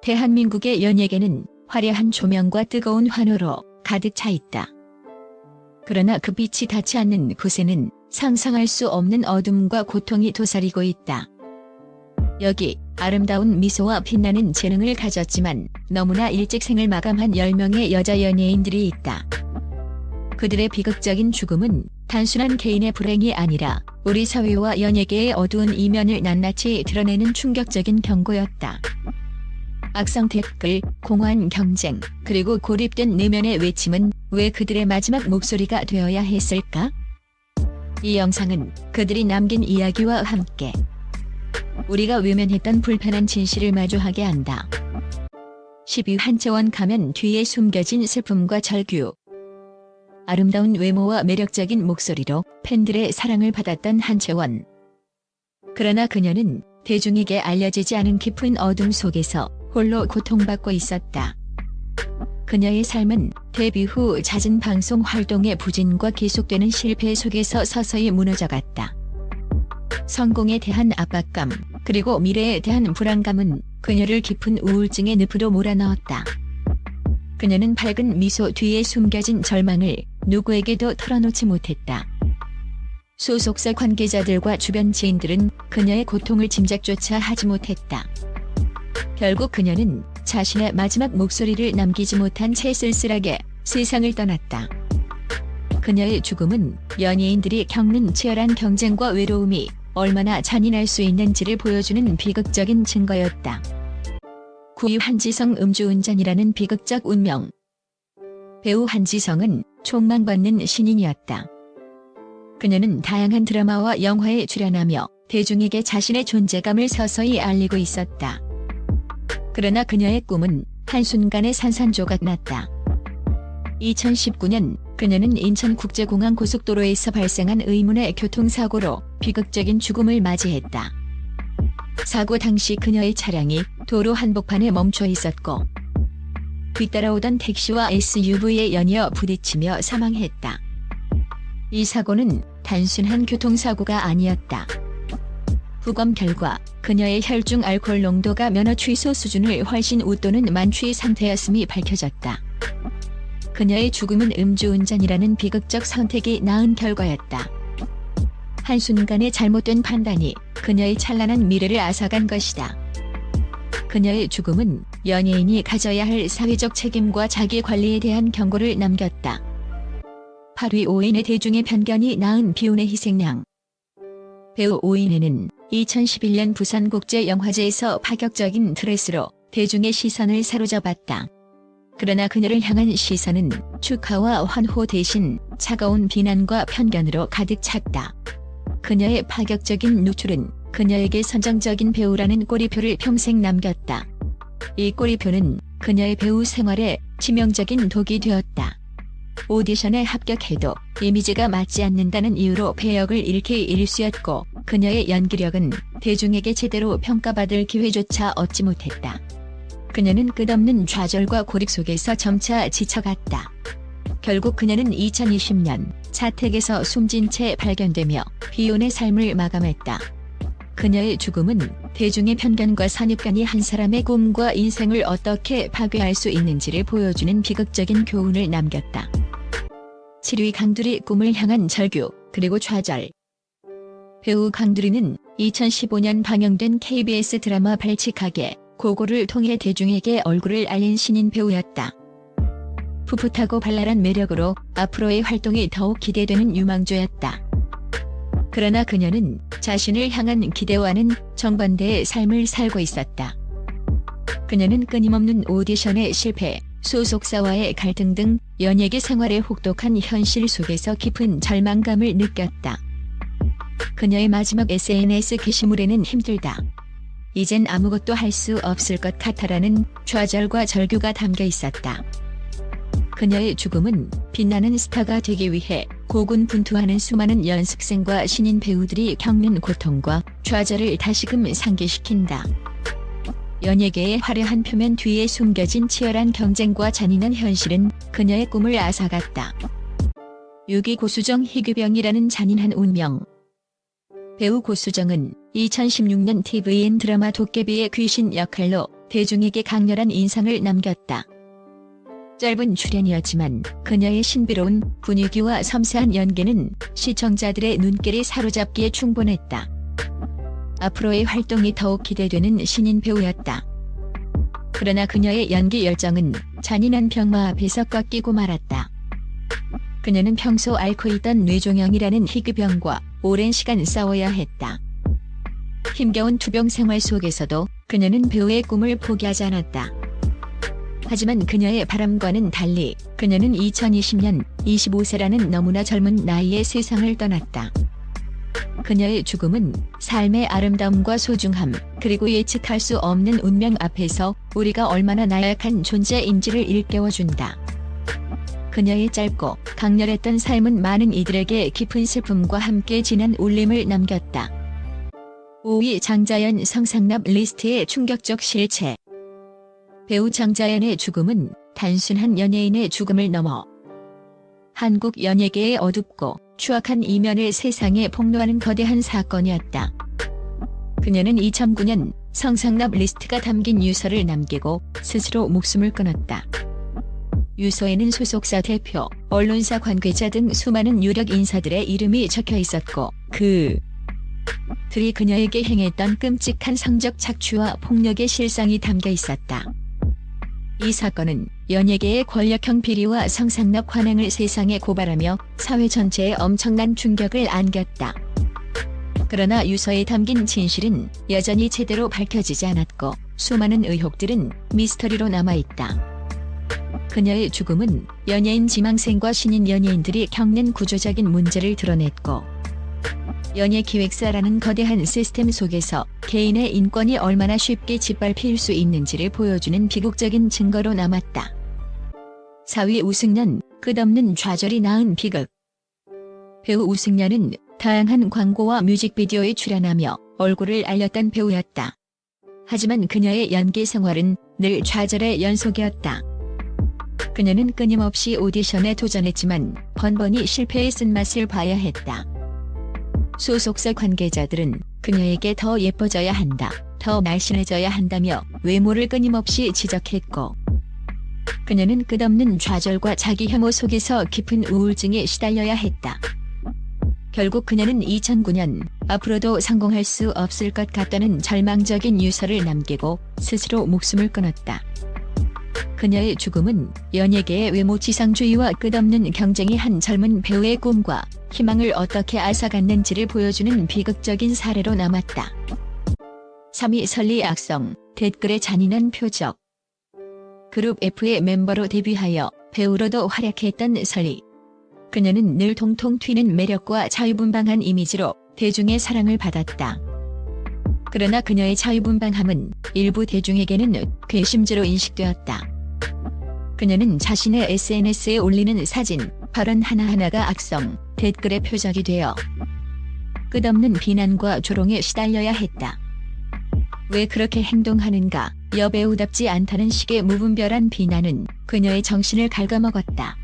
대한민국의 연예계는 화려한 조명과 뜨거운 환호로 가득 차 있다. 그러나 그 빛이 닿지 않는 곳에는 상상할 수 없는 어둠과 고통이 도사리고 있다. 여기 아름다운 미소와 빛나는 재능을 가졌지만 너무나 일찍 생을 마감한 10명의 여자 연예인들이 있다. 그들의 비극적인 죽음은 단순한 개인의 불행이 아니라 우리 사회와 연예계의 어두운 이면을 낱낱이 드러내는 충격적인 경고였다. 악성 댓글, 공허한 경쟁, 그리고 고립된 내면의 외침은 왜 그들의 마지막 목소리가 되어야 했을까? 이 영상은 그들이 남긴 이야기와 함께 우리가 외면했던 불편한 진실을 마주하게 한다. 10위 한채원 가면 뒤에 숨겨진 슬픔과 절규. 아름다운 외모와 매력적인 목소리로 팬들의 사랑을 받았던 한채원. 그러나 그녀는 대중에게 알려지지 않은 깊은 어둠 속에서 홀로 고통받고 있었다. 그녀의 삶은 데뷔 후 잦은 방송 활동의 부진과 계속되는 실패 속에서 서서히 무너져갔다. 성공에 대한 압박감, 그리고 미래에 대한 불안감은 그녀를 깊은 우울증의 늪으로 몰아넣었다. 그녀는 밝은 미소 뒤에 숨겨진 절망을 누구에게도 털어놓지 못했다. 소속사 관계자들과 주변 지인들은 그녀의 고통을 짐작조차 하지 못했다. 결국 그녀는 자신의 마지막 목소리를 남기지 못한 채 쓸쓸하게 세상을 떠났다. 그녀의 죽음은 연예인들이 겪는 치열한 경쟁과 외로움이 얼마나 잔인할 수 있는지를 보여주는 비극적인 증거였다. 9위 한지성 음주운전이라는 비극적 운명. 배우 한지성은 촉망받는 신인이었다. 그녀는 다양한 드라마와 영화에 출연하며 대중에게 자신의 존재감을 서서히 알리고 있었다. 그러나 그녀의 꿈은 한순간에 산산조각 났다. 2019년 그녀는 인천국제공항 고속도로에서 발생한 의문의 교통사고로 비극적인 죽음을 맞이했다. 사고 당시 그녀의 차량이 도로 한복판에 멈춰 있었고 뒤따라오던 택시와 SUV에 연이어 부딪히며 사망했다. 이 사고는 단순한 교통사고가 아니었다. 부검 결과 그녀의 혈중 알코올 농도가 면허 취소 수준을 훨씬 웃도는 만취 상태였음이 밝혀졌다. 그녀의 죽음은 음주운전이라는 비극적 선택이 낳은 결과였다. 한순간의 잘못된 판단이 그녀의 찬란한 미래를 앗아간 것이다. 그녀의 죽음은 연예인이 가져야 할 사회적 책임과 자기 관리에 대한 경고를 남겼다. 8위 오인혜 대중의 편견이 낳은 비운의 희생양. 배우 오인혜는 2011년 부산국제영화제에서 파격적인 드레스로 대중의 시선을 사로잡았다. 그러나 그녀를 향한 시선은 축하와 환호 대신 차가운 비난과 편견으로 가득 찼다. 그녀의 파격적인 노출은 그녀에게 선정적인 배우라는 꼬리표를 평생 남겼다. 이 꼬리표는 그녀의 배우 생활에 치명적인 독이 되었다. 오디션에 합격해도 이미지가 맞지 않는다는 이유로 배역을 잃기 일쑤였고 그녀의 연기력은 대중에게 제대로 평가받을 기회조차 얻지 못했다. 그녀는 끝없는 좌절과 고립 속에서 점차 지쳐갔다. 결국 그녀는 2020년 자택에서 숨진 채 발견되며 비운의 삶을 마감했다. 그녀의 죽음은 대중의 편견과 선입견이 한 사람의 꿈과 인생을 어떻게 파괴할 수 있는지를 보여주는 비극적인 교훈을 남겼다. 7위 강두리 꿈을 향한 절규, 그리고 좌절. 배우 강두리는 2015년 방영된 KBS 드라마 발칙하게 고고를 통해 대중에게 얼굴을 알린 신인 배우였다. 풋풋하고 발랄한 매력으로 앞으로의 활동이 더욱 기대되는 유망주였다. 그러나 그녀는 자신을 향한 기대와는 정반대의 삶을 살고 있었다. 그녀는 끊임없는 오디션의 실패, 소속사와의 갈등 등 연예계 생활의 혹독한 현실 속에서 깊은 절망감을 느꼈다. 그녀의 마지막 SNS 게시물에는 힘들다. 이젠 아무것도 할 수 없을 것 같아라는 좌절과 절규가 담겨 있었다. 그녀의 죽음은 빛나는 스타가 되기 위해 고군분투하는 수많은 연습생과 신인 배우들이 겪는 고통과 좌절을 다시금 상기시킨다. 연예계의 화려한 표면 뒤에 숨겨진 치열한 경쟁과 잔인한 현실은 그녀의 꿈을 앗아갔다. 6위 고수정 희귀병이라는 잔인한 운명. 배우 고수정은 2016년 TVN 드라마 도깨비의 귀신 역할로 대중에게 강렬한 인상을 남겼다. 짧은 출연이었지만 그녀의 신비로운 분위기와 섬세한 연기는 시청자들의 눈길을 사로잡기에 충분했다. 앞으로의 활동이 더욱 기대되는 신인 배우였다. 그러나 그녀의 연기 열정은 잔인한 병마 앞에서 꺾이고 말았다. 그녀는 평소 앓고 있던 뇌종양이라는 희귀병과 오랜 시간 싸워야 했다. 힘겨운 투병 생활 속에서도 그녀는 배우의 꿈을 포기하지 않았다. 하지만 그녀의 바람과는 달리 그녀는 2020년 25세라는 너무나 젊은 나이에 세상을 떠났다. 그녀의 죽음은 삶의 아름다움과 소중함, 그리고 예측할 수 없는 운명 앞에서 우리가 얼마나 나약한 존재인지를 일깨워준다. 그녀의 짧고 강렬했던 삶은 많은 이들에게 깊은 슬픔과 함께 진한 울림을 남겼다. 5위 장자연 성상납 리스트의 충격적 실체. 배우 장자연의 죽음은 단순한 연예인의 죽음을 넘어 한국 연예계의 어둡고 추악한 이면을 세상에 폭로하는 거대한 사건이었다. 그녀는 2009년 성상납 리스트가 담긴 유서를 남기고 스스로 목숨을 끊었다. 유서에는 소속사 대표, 언론사 관계자 등 수많은 유력 인사들의 이름이 적혀 있었고 그들이 그녀에게 행했던 끔찍한 성적 착취와 폭력의 실상이 담겨 있었다. 이 사건은 연예계의 권력형 비리와 성상납 관행을 세상에 고발하며 사회 전체에 엄청난 충격을 안겼다. 그러나 유서에 담긴 진실은 여전히 제대로 밝혀지지 않았고 수많은 의혹들은 미스터리로 남아있다. 그녀의 죽음은 연예인 지망생과 신인 연예인들이 겪는 구조적인 문제를 드러냈고 연예기획사라는 거대한 시스템 속에서 개인의 인권이 얼마나 쉽게 짓밟힐 수 있는지를 보여주는 비극적인 증거로 남았다. 4위 우승연, 끝없는 좌절이 낳은 비극. 배우 우승연은 다양한 광고와 뮤직비디오에 출연하며 얼굴을 알렸던 배우였다. 하지만 그녀의 연기 생활은 늘 좌절의 연속이었다. 그녀는 끊임없이 오디션에 도전했지만 번번이 실패의 쓴맛을 봐야 했다. 소속사 관계자들은 그녀에게 더 예뻐져야 한다, 더 날씬해져야 한다며 외모를 끊임없이 지적했고 그녀는 끝없는 좌절과 자기 혐오 속에서 깊은 우울증에 시달려야 했다. 결국 그녀는 2009년 앞으로도 성공할 수 없을 것 같다는 절망적인 유서를 남기고 스스로 목숨을 끊었다. 그녀의 죽음은 연예계의 외모 지상주의와 끝없는 경쟁이 한 젊은 배우의 꿈과 희망을 어떻게 앗아갔는지를 보여주는 비극적인 사례로 남았다. 3위 설리 악성, 댓글의 잔인한 표적. 그룹 F의 멤버로 데뷔하여 배우로도 활약했던 설리. 그녀는 늘 통통 튀는 매력과 자유분방한 이미지로 대중의 사랑을 받았다. 그러나 그녀의 자유분방함은 일부 대중에게는 괘씸죄로 인식되었다. 그녀는 자신의 SNS에 올리는 사진, 발언 하나하나가 악성, 댓글의 표적이 되어 끝없는 비난과 조롱에 시달려야 했다. 왜 그렇게 행동하는가, 여배우답지 않다는 식의 무분별한 비난은 그녀의 정신을 갉아먹었다.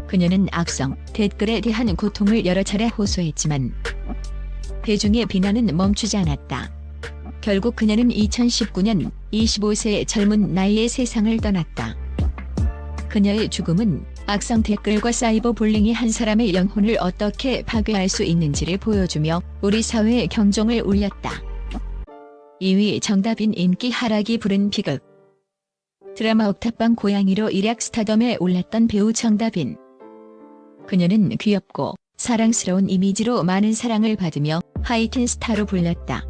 그녀는 악성, 댓글에 대한 고통을 여러 차례 호소했지만 대중의 비난은 멈추지 않았다. 결국 그녀는 2019년 25세의 젊은 나이에 세상을 떠났다. 그녀의 죽음은 악성 댓글과 사이버 불링이 한 사람의 영혼을 어떻게 파괴할 수 있는지를 보여주며 우리 사회의 경종을 울렸다. 2위 정다빈 인기 하락이 부른 비극. 드라마 옥탑방 고양이로 일약 스타덤에 올랐던 배우 정다빈. 그녀는 귀엽고 사랑스러운 이미지로 많은 사랑을 받으며 하이틴 스타로 불렸다.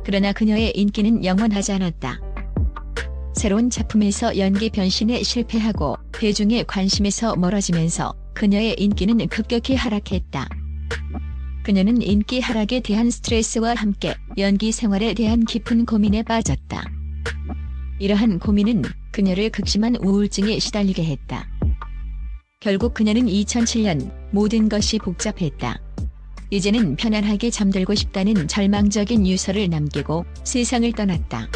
그러나 그녀의 인기는 영원하지 않았다. 새로운 작품에서 연기 변신에 실패하고 대중의 관심에서 멀어지면서 그녀의 인기는 급격히 하락했다. 그녀는 인기 하락에 대한 스트레스와 함께 연기 생활에 대한 깊은 고민에 빠졌다. 이러한 고민은 그녀를 극심한 우울증에 시달리게 했다. 결국 그녀는 2007년 모든 것이 복잡했다. 이제는 편안하게 잠들고 싶다는 절망적인 유서를 남기고 세상을 떠났다.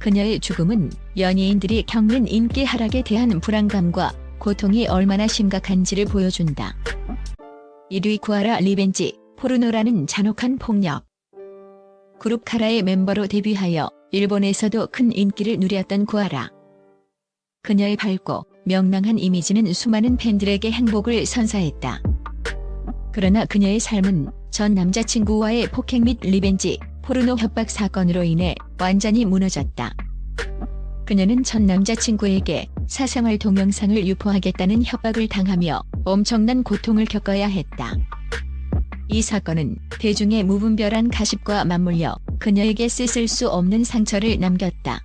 그녀의 죽음은 연예인들이 겪는 인기 하락에 대한 불안감과 고통이 얼마나 심각한지를 보여준다. 1위 구하라 리벤지, 포르노라는 잔혹한 폭력. 그룹 카라의 멤버로 데뷔하여 일본에서도 큰 인기를 누렸던 구하라. 그녀의 밝고 명랑한 이미지는 수많은 팬들에게 행복을 선사했다. 그러나 그녀의 삶은 전 남자친구와의 폭행 및 리벤지, 포르노 협박 사건으로 인해 완전히 무너졌다. 그녀는 전 남자친구에게 사생활 동영상을 유포하겠다는 협박을 당하며 엄청난 고통을 겪어야 했다. 이 사건은 대중의 무분별한 가십과 맞물려 그녀에게 씻을 수 없는 상처를 남겼다.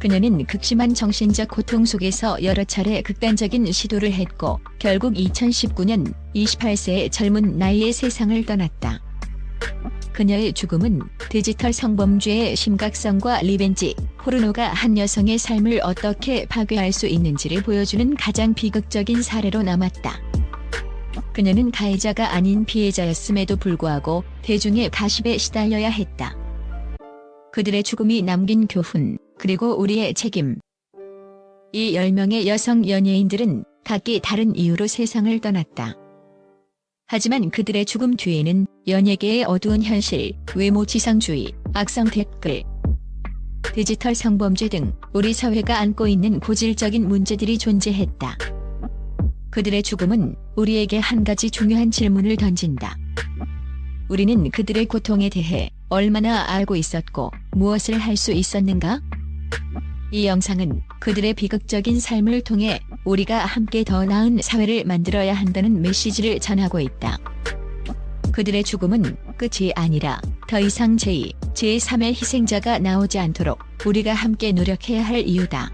그녀는 극심한 정신적 고통 속에서 여러 차례 극단적인 시도를 했고 결국 2019년 28세의 젊은 나이에 세상을 떠났다. 그녀의 죽음은 디지털 성범죄의 심각성과 리벤지, 포르노가 한 여성의 삶을 어떻게 파괴할 수 있는지를 보여주는 가장 비극적인 사례로 남았다. 그녀는 가해자가 아닌 피해자였음에도 불구하고 대중의 가십에 시달려야 했다. 그들의 죽음이 남긴 교훈, 그리고 우리의 책임. 이 10명의 여성 연예인들은 각기 다른 이유로 세상을 떠났다. 하지만 그들의 죽음 뒤에는 연예계의 어두운 현실, 외모 지상주의, 악성 댓글, 디지털 성범죄 등 우리 사회가 안고 있는 고질적인 문제들이 존재했다. 그들의 죽음은 우리에게 한 가지 중요한 질문을 던진다. 우리는 그들의 고통에 대해 얼마나 알고 있었고 무엇을 할 수 있었는가? 이 영상은 그들의 비극적인 삶을 통해 우리가 함께 더 나은 사회를 만들어야 한다는 메시지를 전하고 있다. 그들의 죽음은 끝이 아니라 더 이상 제2, 제3의 희생자가 나오지 않도록 우리가 함께 노력해야 할 이유다.